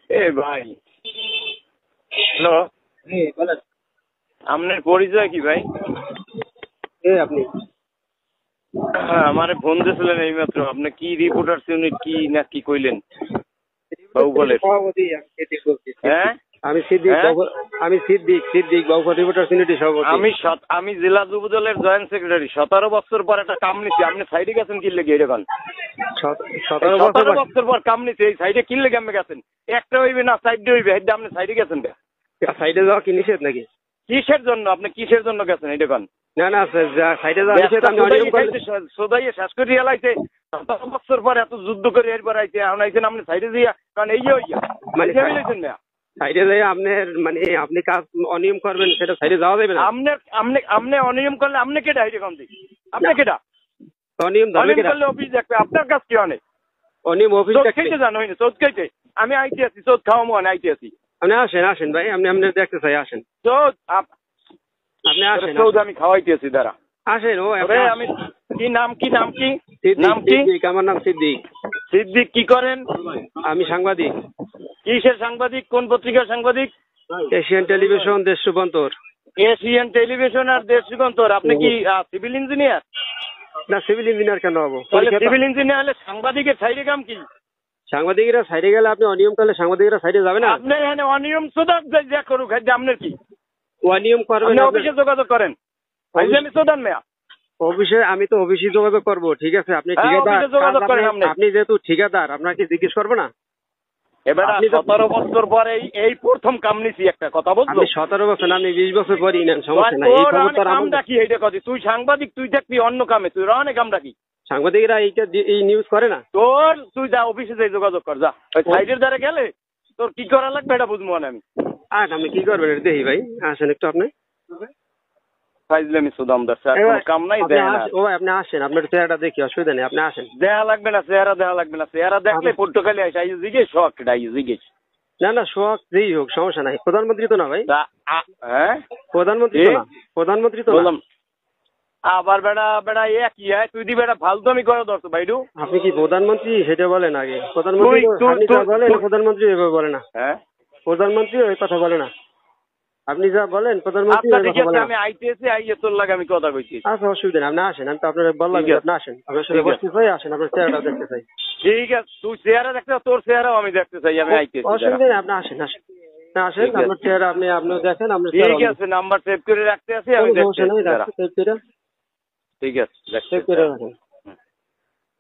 এ ভাই, হ্যালো, বলেন। আপনার পরিচয় কি ভাই? আপনি হ্যাঁ, আমারে ফোন দিয়েছিলেন এইমাত্র। আপনি কি রিপোর্টার্স ইউনিট কি না কি কইলেন বাহুবলের? সভাপতি আমি সিদ্দিক বলছি। হ্যাঁ আমি সিদ্দিক হ্যাঁ আমি সিদ্দিক বাবু রিপোর্টার সিনিটি সভাপতি। আমি জেলা যুবদলের জয়েন্ট সেক্রেটারি। 17 বছর পর একটা কাম নিচ্ছি। আপনি সাইডে গেছেন কি লেগে এরকম? 17 বছর পর কাম নিচ্ছি, এই সাইডে কি লেগে আপনি গেছেন? একটা হইবে না সাইডে হইবে, এটা আপনি সাইডে গেছেন কে? সাইডে যাওয়া কি নিষেধ নাকি? কিসের জন্য আপনি কিসের জন্য গেছেন এটা কোন? না সাইডে যাওয়া নিষেধ। আমি অনিয়ম করলে সোদাইয়ে শেষ করে এলাইছে। 17 বছর পর এত যুদ্ধ করে এরপর আইছে, এখন আইছেন আপনি সাইডে দিয়া, কারণ এই হইয়া মানে মিলাইছেন না। সাইডে যাই আপনার মানে আপনি কাজ অনিয়ম করবেন, সেটা সাইডে যাওয়া যাবে না। আপনি অনিয়ম করলে আপনি কেটা হাইটে কম দিই? আপনি কেটা অনিয়ম অনিয়ম করলে অফিস দেখবে? আপনার কাজ কি অনেক অনিয়ম অফিস খেতে জানো হয়নি? চোদ খাইতে আমি আইতে আছি, চোদ খাওয়া মনে আইতে আছি। আপনি আসেন ভাই, আপনি দেখতে চাই আসেন। চোদ আপনি আসেন, চোদ আমি খাওয়াইতে আছি, দাঁড়া আসেন। ও আমি কি নাম কি আমার নাম সিদ্দিক। সিদ্দিক কি করেন? আমি সাংবাদিক। কিসের সাংবাদিক? কোন পত্রিকার সাংবাদিক? এশিয়ান টেলিভিশন, দেশ রূপান্তর। এশিয়ান টেলিভিশন আর দেশ রূপান্তর। আপনি কি সিভিল ইঞ্জিনিয়ার? না, সিভিল ইঞ্জিনিয়ার কেন হবো? সিভিল ইঞ্জিনিয়ার হলে সাংবাদিকের সাইডে কাম কি? সাংবাদিকরা সাইডে গেলে আপনি অনিয়ম করলে সাংবাদিকরা সাইডে যাবে না? আপনার এখানে অনিয়ম সোদান যা করুক, আপনার কি অনিয়ম করবেন? অফিসে যোগাযোগ করেন। আমি সোদান মেয়া অফিসে, আমি তো অফিসে যোগাযোগ করবো, ঠিক আছে। আপনি ঠিকাদার, আপনি যেহেতু ঠিকাদার, আপনাকে জিজ্ঞেস করবো না? এবার 17 বছর পরে এই প্রথম কাম নিছি। একটা কথা বলছো, 17 বছর, আমি 20 বছর পরই নেন, সমস্যা নাই। এই খবর কামটা কি এইটা কথা? তুই সাংবাদিক, তুই থাকবি অন্য কামে, তুই অনেক কামটা কি? সাংবাদিকরা এই নিউজ করে না। তুই যা অফিসে যাই যোগাযোগ কর, যা। ওই সাইডের দ্বারা গেলে তোর কি করা লাগবে এটা বুঝবো না আমি। আপনি কি করবেন এটা দেখি ভাই, আসেন একটু। আপনি ফাইজলামি সুদামদার স্যার, কোনো কাম নাই। আপনি আসেন, আপনার চেহারাটা দেখি, অসুবিধা নেই, আপনি আসেন। দেয়া লাগবে না, চেহারা লাগবে না। চেহারা দেখলে পর্তুগালে আসে জিজ্ঞেস শখ জিজ্ঞেস। না শখ যেই হোক, সমস্যা নাই। প্রধানমন্ত্রী তো না ভাই। হ্যাঁ, প্রধানমন্ত্রী তো না। আবার বেড়া কি হয়? তুই দি বেড়া ফালতুমি করে ধরছো ভাইডু। আপনি কি প্রধানমন্ত্রী সেটা বলেন আগে। প্রধানমন্ত্রী বলেন, প্রধানমন্ত্রী এভাবে বলে না। হ্যাঁ, প্রধানমন্ত্রী ওই কথা বলে না। আপনি যা বলেন প্রধানমন্ত্রী আমি আইতেছি, আইয়ে তোর লাগে আমি কথা কইছি। আচ্ছা, অসুবিধা নেই, আপনি আসেন। আমি তো আপনার বললাম আপনি আসেন, আপনার সাথে বসতে চাই, আসেন, আপনার চেহারাটা দেখতে চাই। ঠিক আছে, তুই চেহারা দেখতে, তোর চেহারাও আমি দেখতে চাই। আমি আইতেছি, অসুবিধা নেই, আপনি আসেন। আপনার চেহারা আপনি দেখেন। ঠিক আছে, নাম্বার সেভ করে রাখতে আছি আমি। ঠিক আছে, ঠিক আছে, সেভ করে রাখেন।